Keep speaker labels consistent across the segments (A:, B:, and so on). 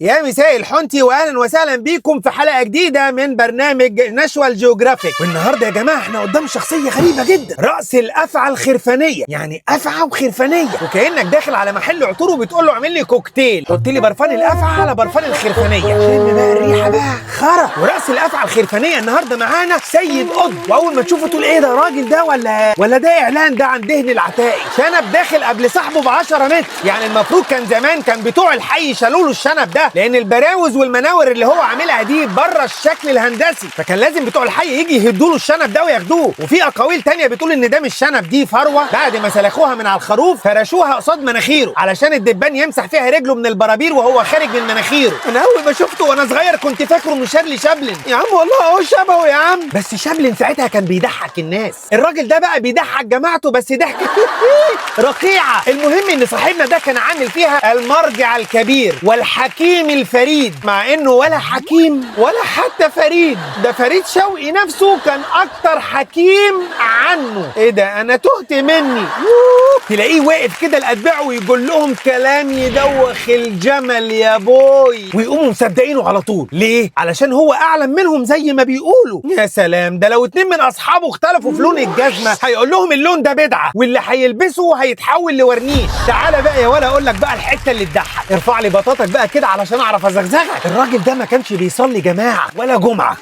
A: يا مساء الحنتي واهلا وسهلا بيكم في حلقه جديده من برنامج ناشونال جيوغرافيك. والنهارده يا جماعه احنا قدام شخصيه غريبه جدا، راس الافعى الخرفانيه، يعني افعى وخرفانيه، وكانك داخل على محل عطور وبتقول له اعمل لي كوكتيل، حط لي برفان الافعى على برفان الخرفانيه، شم بقى الريحه بقى خرا. وراس الافعى الخرفانيه النهارده معانا سيد قطب، واول ما تشوفه تقول ايه ده، راجل ده ولا ده اعلان ده عن دهن العتائق، شنب داخل قبل صاحبه ب 10 متر. يعني المفروض كان زمان كان بتوع الحي يشالوا له الشنب ده، لان البراوز والمناور اللي هو عاملها دي بره الشكل الهندسي، فكان لازم بتوع الحي يجي يهدوا له الشنب ده وياخدوه. وفي اقاويل تانية بتقول ان ده مش شنب، دي فروه بعد ما سلخوها من على الخروف فرشوها قصاد مناخيره علشان الدبان يمسح فيها رجله من البرابير وهو خارج من مناخيره. انا اول ما شفته وانا صغير كنت فاكره انه شارلي شابلن، يا عم والله اهو شبهه يا عم، بس شابلن ساعتها كان بيضحك الناس، الراجل ده بقى بيضحك جماعته بس ضحكه رقيعه. المهم ان صاحبنا ده كان عامل فيها المرجع الكبير والحكيم الفريد، مع انه ولا حكيم ولا حتى فريد، ده فريد شوقي نفسه كان اكتر حكيم عنه. ايه ده، انا تهت مني. تلاقيه واقف كده لاتباعه ويقول لهم كلام يدوخ الجمل يا بوي، ويقوموا مصدقينه على طول. ليه؟ علشان هو اعلم منهم زي ما بيقولوا. يا سلام، ده لو اتنين من اصحابه اختلفوا في لون الجزمه هيقول لهم اللون ده بدعه، واللي هيلبسه هيتحول لورنيش. تعالى بقى يا ولا اقول لك بقى الحته اللي تضحك، ارفع لي بطاطك بقى كده علشان اعرف ازغزغك. الراجل ده ما كانش بيصلي جماعه ولا جمعه.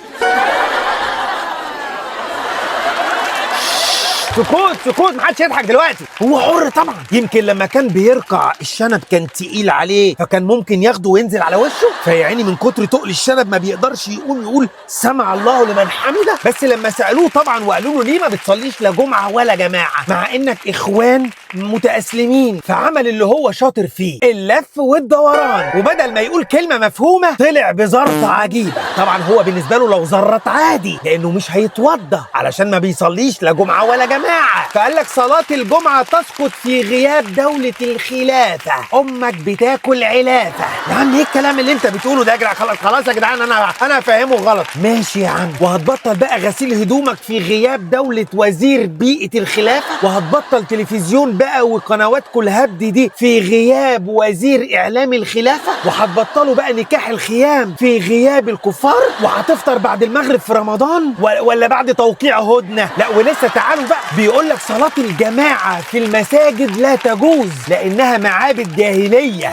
A: سكوت سكوت، محدش يضحك دلوقتي، هو حر طبعا. يمكن لما كان بيرقع الشنب كان تقيل عليه، فكان ممكن ياخده وينزل على وشه، فيعني من كتر تقل الشنب ما بيقدرش يقوم يقول سمع الله لمن حمده. بس لما سالوه طبعا وقالوا له ليه ما بتصليش لا جمعه ولا جماعه مع انك اخوان متأسلمين، فعمل اللي هو شاطر فيه، اللف والدوران، وبدل ما يقول كلمه مفهومه طلع بظرفه عجيبه. طبعا هو بالنسبه له لو زرت عادي لانه مش هيتوضى علشان ما بيصليش لا جمعه ولا جماعه. فقال لك صلاة الجمعة تسقط في غياب دولة الخلافة، أمك بتاكل علافة. يا عم إيه الكلام اللي أنت بتقوله ده؟ يا خلاص يا جدعان، أنا فاهمه غلط. ماشي يا عم، وهتبطل بقى غسيل هدومك في غياب دولة وزير بيئة الخلافة، وهتبطل تلفزيون بقى وقنوات كل هبد دي في غياب وزير إعلام الخلافة، وهتبطلوا بقى نكاح الخيام في غياب الكفار، وهتفطر بعد المغرب في رمضان ولا بعد توقيع هدنة. لا ولسه تعالوا بقى، بيقول لك صلاة الجماعة في المساجد لا تجوز لأنها معابد جاهلية.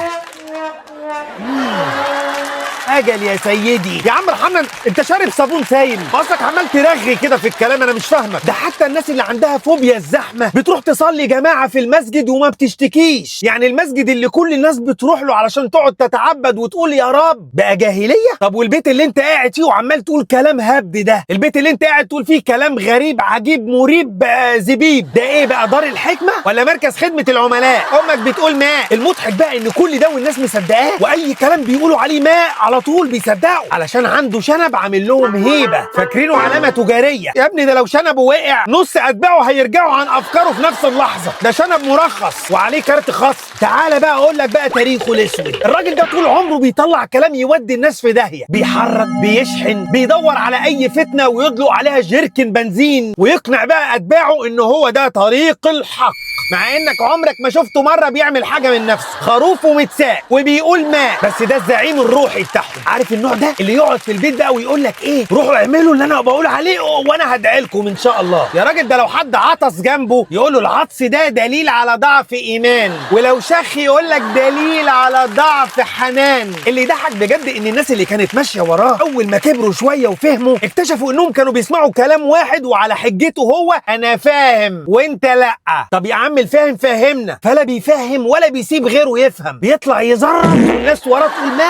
A: اجل يا سيدي. يا عم ارحمنا، انت شارب صابون سايل، قصدك عمال ترغي كده في الكلام، انا مش فاهمك. ده حتى الناس اللي عندها فوبيا الزحمه بتروح تصلي جماعه في المسجد وما بتشتكيش، يعني المسجد اللي كل الناس بتروح له علشان تقعد تتعبد وتقول يا رب بقى جاهليه؟ طب والبيت اللي انت قاعد فيه وعمال تقول كلام هبد ده، البيت اللي انت قاعد تقول فيه كلام غريب عجيب مريب زبيب، ده ايه بقى، دار الحكمه ولا مركز خدمه العملاء؟ امك بتقول ماء. المضحك بقى ان كل ده والناس مصدقاه، واي كلام بيقولوا عليه ماء على طول بيصدقوا علشان عنده شنب عامل لهم هيبه، فاكرينه علامه تجاريه. يا ابني ده لو شنبه وقع نص اتباعه هيرجعوا عن افكاره في نفس اللحظه، ده شنب مرخص وعليه كارت خاص. تعالى بقى اقول لك بقى تاريخه الاسود. الراجل ده طول عمره بيطلع كلام يودي الناس في داهيه، بيحرك، بيشحن، بيدور على اي فتنه ويدلق عليها جيركن بنزين ويقنع بقى اتباعه ان هو ده طريق الحق، مع انك عمرك ما شفته مره بيعمل حاجه من نفسه، خروف ومتساق وبيقول ماء، بس ده الزعيم الروحي بتاعهم. عارف النوع ده اللي يقعد في البيت بقى ويقول لك ايه، روحوا اعملوا اللي انا بقول عليه وانا هدعي لكم ان شاء الله. يا راجل ده لو حد عطس جنبه يقول له العطس ده دليل على ضعف ايمان، ولو شخ يقول لك دليل على ضعف حنان. اللي يضحك بجد ان الناس اللي كانت ماشيه وراه اول ما كبروا شويه وفهموا اكتشفوا انهم كانوا بيسمعوا كلام واحد وعلى حجته هو انا فاهم وانت لا. طب يا عم الفاهم فهمنا، فلا بيفهم ولا بيسيب غيره يفهم، بيطلع يزرط والناس وراه تقول ما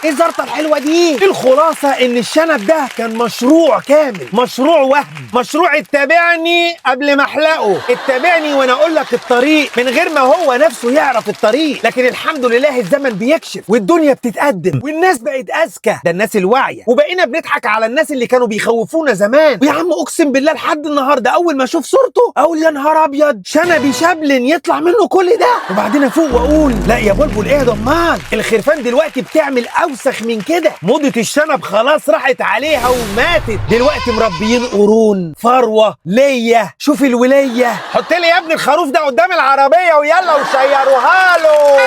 A: ايه الزرطه الحلوه دي. الخلاصه ان الشنب ده كان مشروع كامل، مشروع وهم، مشروع اتبعني قبل ما احلقه، اتبعني وانا اقول لك الطريق من غير ما هو نفسه يعرف الطريق. لكن الحمد لله الزمن بيكشف والدنيا بتتقدم والناس بقت اذكى، ده الناس الواعيه، وبقينا بنضحك على الناس اللي كانوا بيخوفونا زمان. ويا عم اقسم بالله لحد النهارده اول ما اشوف صورته اقول يا نهار ابيض، شنبي شابلن يطلع منه كل ده. وبعدين افوق واقول لا يا بلبل ايه ده، امال الخرفان دلوقتي بتعمل اوسخ من كده، موضه الشنب خلاص راحت عليها وماتت، دلوقتي مربيين قرون، فروه، ليا، شوف الوليه. حط لي يا ابني الخروف ده قدام العربيه ويلا وشيروها له.